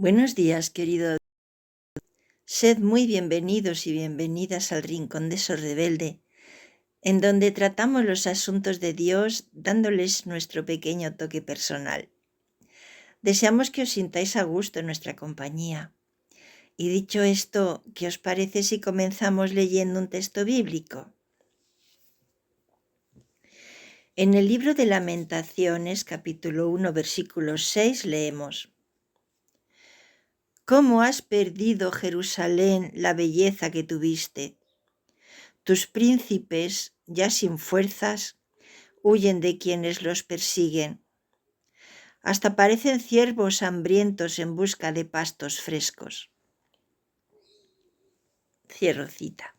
Buenos días, querido. Sed muy bienvenidos y bienvenidas al Rincón de Sor Rebelde, en donde tratamos los asuntos de Dios dándoles nuestro pequeño toque personal. Deseamos que os sintáis a gusto en nuestra compañía. Y dicho esto, ¿qué os parece si comenzamos leyendo un texto bíblico? En el libro de Lamentaciones, capítulo 1, versículo 6, leemos: ¿Cómo has perdido, Jerusalén, la belleza que tuviste? Tus príncipes, ya sin fuerzas, huyen de quienes los persiguen. Hasta parecen ciervos hambrientos en busca de pastos frescos. Cierro cita.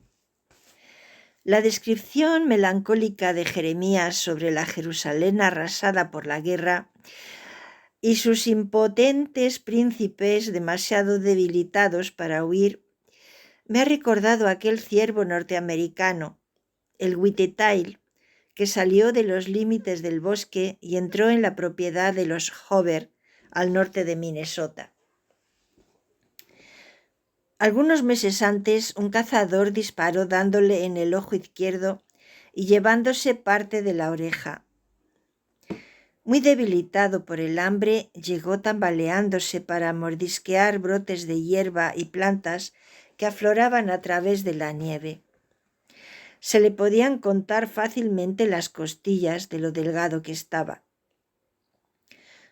La descripción melancólica de Jeremías sobre la Jerusalén arrasada por la guerra y sus impotentes príncipes demasiado debilitados para huir me ha recordado aquel ciervo norteamericano, el whitetail, que salió de los límites del bosque y entró en la propiedad de los Hoover, al norte de Minnesota. Algunos meses antes, un cazador disparó dándole en el ojo izquierdo y llevándose parte de la oreja. Muy debilitado por el hambre, llegó tambaleándose para mordisquear brotes de hierba y plantas que afloraban a través de la nieve. Se le podían contar fácilmente las costillas de lo delgado que estaba.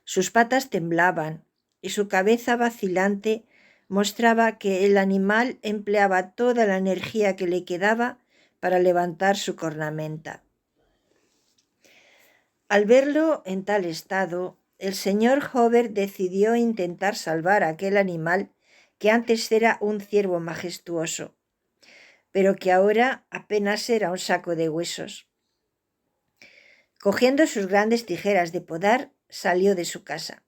Sus patas temblaban y su cabeza vacilante mostraba que el animal empleaba toda la energía que le quedaba para levantar su cornamenta. Al verlo en tal estado, el señor Hoover decidió intentar salvar a aquel animal que antes era un ciervo majestuoso, pero que ahora apenas era un saco de huesos. Cogiendo sus grandes tijeras de podar, salió de su casa.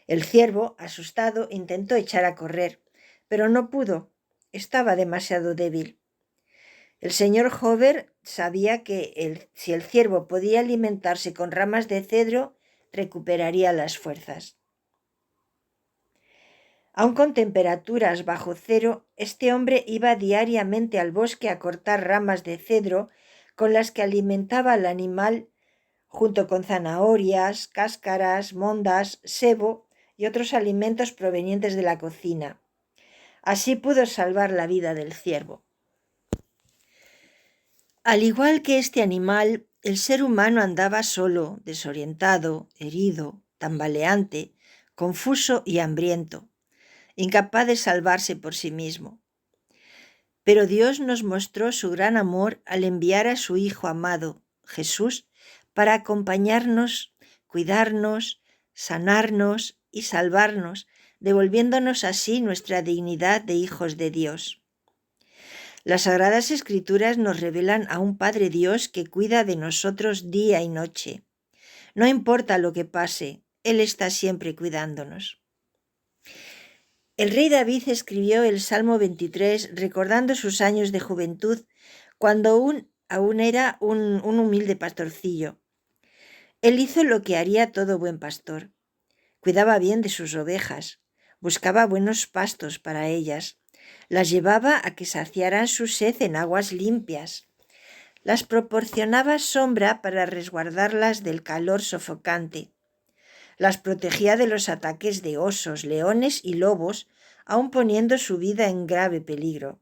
El ciervo, asustado, intentó echar a correr, pero no pudo. Estaba demasiado débil. El señor Hoover sabía que si el ciervo podía alimentarse con ramas de cedro, recuperaría las fuerzas. Aun con temperaturas bajo cero, este hombre iba diariamente al bosque a cortar ramas de cedro con las que alimentaba al animal, junto con zanahorias, cáscaras, mondas, sebo y otros alimentos provenientes de la cocina. Así pudo salvar la vida del ciervo. Al igual que este animal, el ser humano andaba solo, desorientado, herido, tambaleante, confuso y hambriento, incapaz de salvarse por sí mismo. Pero Dios nos mostró su gran amor al enviar a su Hijo amado, Jesús, para acompañarnos, cuidarnos, sanarnos y salvarnos, devolviéndonos así nuestra dignidad de hijos de Dios. Las Sagradas Escrituras nos revelan a un Padre Dios que cuida de nosotros día y noche. No importa lo que pase, Él está siempre cuidándonos. El rey David escribió el Salmo 23 recordando sus años de juventud, cuando aún era un humilde pastorcillo. Él hizo lo que haría todo buen pastor. Cuidaba bien de sus ovejas, buscaba buenos pastos para ellas, las llevaba a que saciaran su sed en aguas limpias, las proporcionaba sombra para resguardarlas del calor sofocante, las protegía de los ataques de osos, leones y lobos, aun poniendo su vida en grave peligro.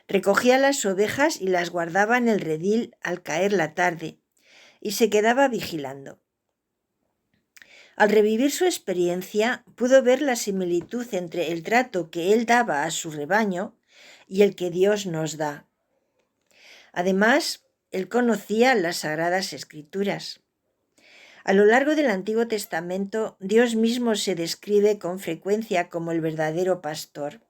Recogía las ovejas y las guardaba en el redil al caer la tarde, y se quedaba vigilando. Al revivir su experiencia, pudo ver la similitud entre el trato que él daba a su rebaño y el que Dios nos da. Además, él conocía las Sagradas Escrituras. A lo largo del Antiguo Testamento, Dios mismo se describe con frecuencia como el verdadero pastor.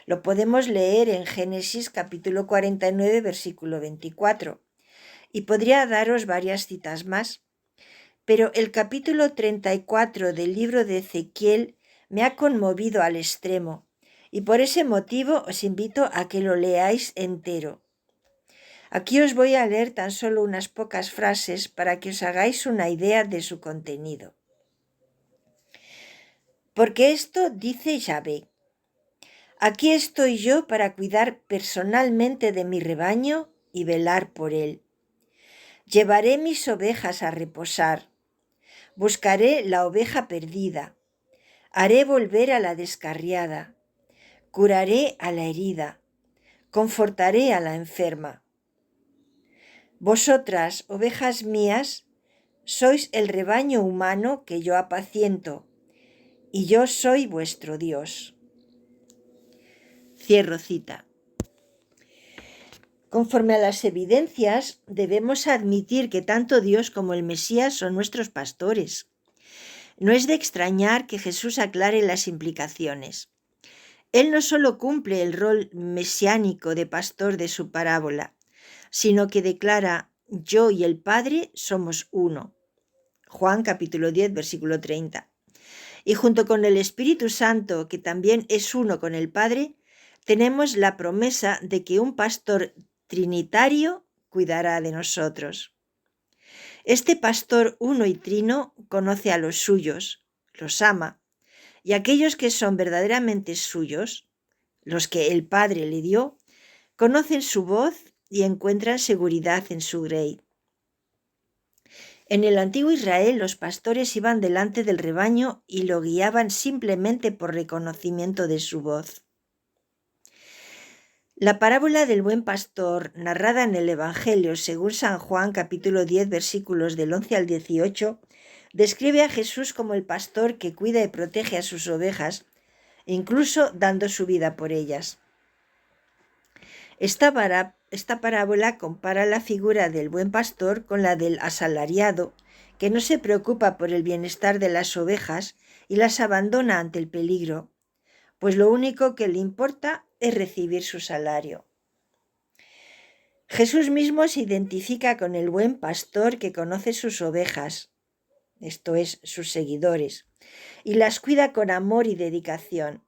Lo podemos leer en Génesis capítulo 49, versículo 24, y podría daros varias citas más. Pero el capítulo 34 del libro de Ezequiel me ha conmovido al extremo, y por ese motivo os invito a que lo leáis entero. Aquí os voy a leer tan solo unas pocas frases para que os hagáis una idea de su contenido. Porque esto dice Yahvé: aquí estoy yo para cuidar personalmente de mi rebaño y velar por él. Llevaré mis ovejas a reposar, buscaré la oveja perdida, haré volver a la descarriada, curaré a la herida, confortaré a la enferma. Vosotras, ovejas mías, sois el rebaño humano que yo apaciento, y yo soy vuestro Dios. Cierro cita. Conforme a las evidencias, debemos admitir que tanto Dios como el Mesías son nuestros pastores. No es de extrañar que Jesús aclare las implicaciones. Él no solo cumple el rol mesiánico de pastor de su parábola, sino que declara: yo y el Padre somos uno. Juan capítulo 10, versículo 30. Y junto con el Espíritu Santo, que también es uno con el Padre, tenemos la promesa de que un pastor trinitario cuidará de nosotros. Este pastor uno y trino conoce a los suyos, los ama, y aquellos que son verdaderamente suyos, los que el Padre le dio, conocen su voz y encuentran seguridad en su grey. En el antiguo Israel, los pastores iban delante del rebaño y lo guiaban simplemente por reconocimiento de su voz. La parábola del buen pastor, narrada en el Evangelio según San Juan capítulo 10 versículos del 11 al 18, describe a Jesús como el pastor que cuida y protege a sus ovejas, incluso dando su vida por ellas. Esta parábola compara la figura del buen pastor con la del asalariado, que no se preocupa por el bienestar de las ovejas y las abandona ante el peligro, pues lo único que le importa es recibir su salario. Jesús mismo se identifica con el buen pastor que conoce sus ovejas, esto es, sus seguidores, y las cuida con amor y dedicación.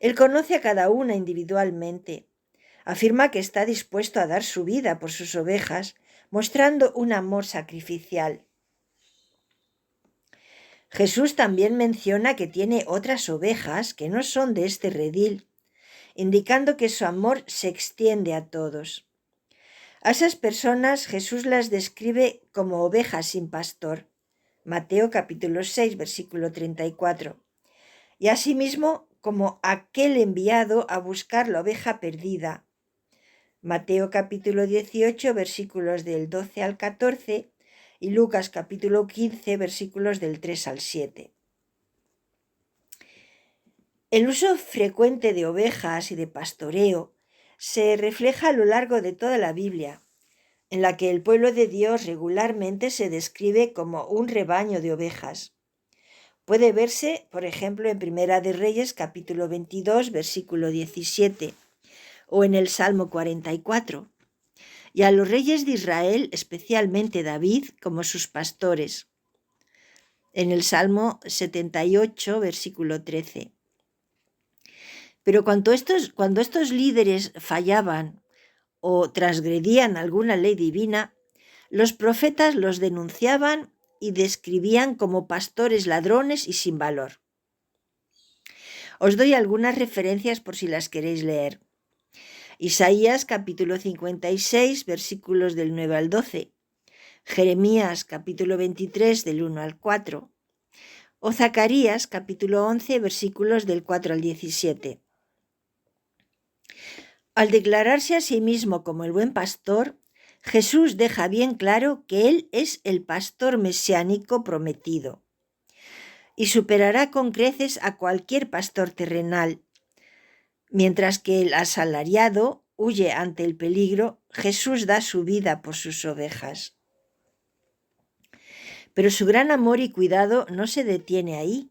Él conoce a cada una individualmente. Afirma que está dispuesto a dar su vida por sus ovejas, mostrando un amor sacrificial. Jesús también menciona que tiene otras ovejas que no son de este redil, indicando que su amor se extiende a todos. A esas personas Jesús las describe como ovejas sin pastor, Mateo capítulo 6, versículo 34, y asimismo como aquel enviado a buscar la oveja perdida, Mateo capítulo 18, versículos del 12 al 14 y Lucas capítulo 15, versículos del 3 al 7. El uso frecuente de ovejas y de pastoreo se refleja a lo largo de toda la Biblia, en la que el pueblo de Dios regularmente se describe como un rebaño de ovejas. Puede verse, por ejemplo, en Primera de Reyes capítulo 22, versículo 17, o en el Salmo 44, y a los reyes de Israel, especialmente David, como sus pastores, en el Salmo 78, versículo 13. Pero cuando estos líderes fallaban o transgredían alguna ley divina, los profetas los denunciaban y describían como pastores ladrones y sin valor. Os doy algunas referencias por si las queréis leer. Isaías capítulo 56, versículos del 9 al 12. Jeremías capítulo 23, del 1 al 4. O Zacarías capítulo 11, versículos del 4 al 17. Al declararse a sí mismo como el buen pastor, Jesús deja bien claro que Él es el pastor mesiánico prometido y superará con creces a cualquier pastor terrenal. Mientras que el asalariado huye ante el peligro, Jesús da su vida por sus ovejas. Pero su gran amor y cuidado no se detiene ahí.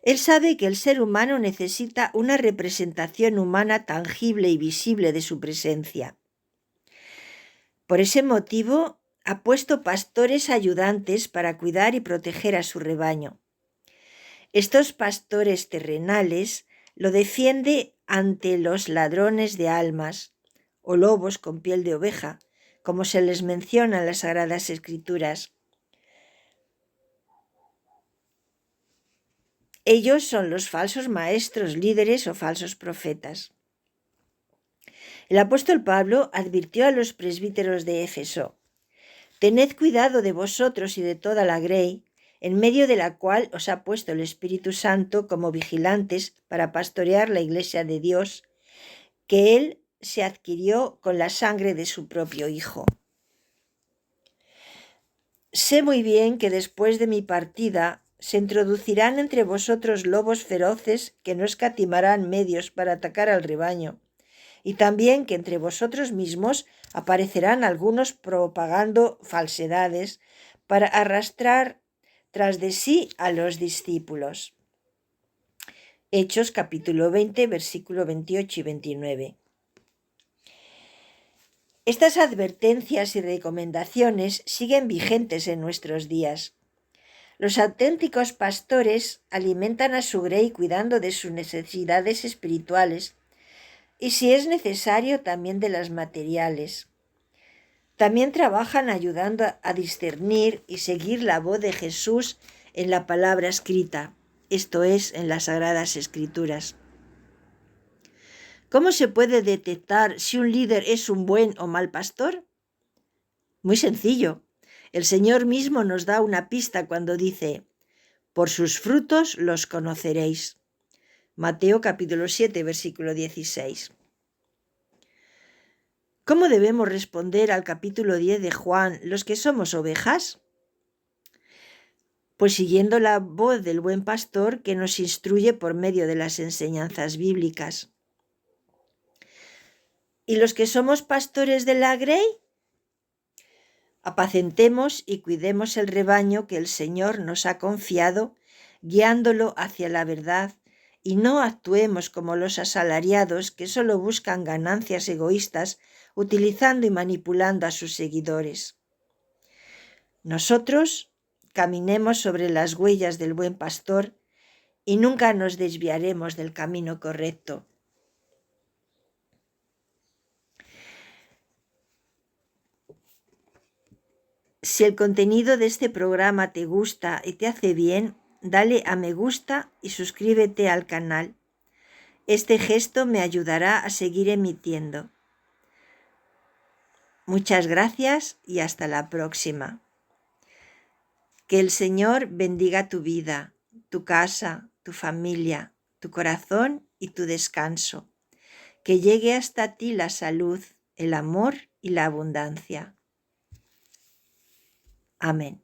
Él sabe que el ser humano necesita una representación humana tangible y visible de su presencia. Por ese motivo, ha puesto pastores ayudantes para cuidar y proteger a su rebaño. Estos pastores terrenales lo defiende ante los ladrones de almas o lobos con piel de oveja, como se les menciona en las Sagradas Escrituras. Ellos son los falsos maestros, líderes o falsos profetas. El apóstol Pablo advirtió a los presbíteros de Éfeso: «Tened cuidado de vosotros y de toda la grey, en medio de la cual os ha puesto el Espíritu Santo como vigilantes para pastorear la iglesia de Dios, que Él se adquirió con la sangre de su propio Hijo». Sé muy bien que después de mi partida se introducirán entre vosotros lobos feroces que no escatimarán medios para atacar al rebaño, y también que entre vosotros mismos aparecerán algunos propagando falsedades para arrastrar tras de sí a los discípulos. Hechos capítulo 20, versículo 28 y 29. Estas advertencias y recomendaciones siguen vigentes en nuestros días. Los auténticos pastores alimentan a su grey cuidando de sus necesidades espirituales y, si es necesario, también de las materiales. También trabajan ayudando a discernir y seguir la voz de Jesús en la palabra escrita, esto es, en las Sagradas Escrituras. ¿Cómo se puede detectar si un líder es un buen o mal pastor? Muy sencillo. El Señor mismo nos da una pista cuando dice: «Por sus frutos los conoceréis». Mateo capítulo 7, versículo 16. ¿Cómo debemos responder al capítulo 10 de Juan, los que somos ovejas? Pues siguiendo la voz del buen pastor que nos instruye por medio de las enseñanzas bíblicas. ¿Y los que somos pastores de la grey? Apacentemos y cuidemos el rebaño que el Señor nos ha confiado, guiándolo hacia la verdad, y no actuemos como los asalariados que solo buscan ganancias egoístas, utilizando y manipulando a sus seguidores. Nosotros caminemos sobre las huellas del buen pastor y nunca nos desviaremos del camino correcto. Si el contenido de este programa te gusta y te hace bien, dale a me gusta y suscríbete al canal. Este gesto me ayudará a seguir emitiendo. Muchas gracias y hasta la próxima. Que el Señor bendiga tu vida, tu casa, tu familia, tu corazón y tu descanso. Que llegue hasta ti la salud, el amor y la abundancia. Amén.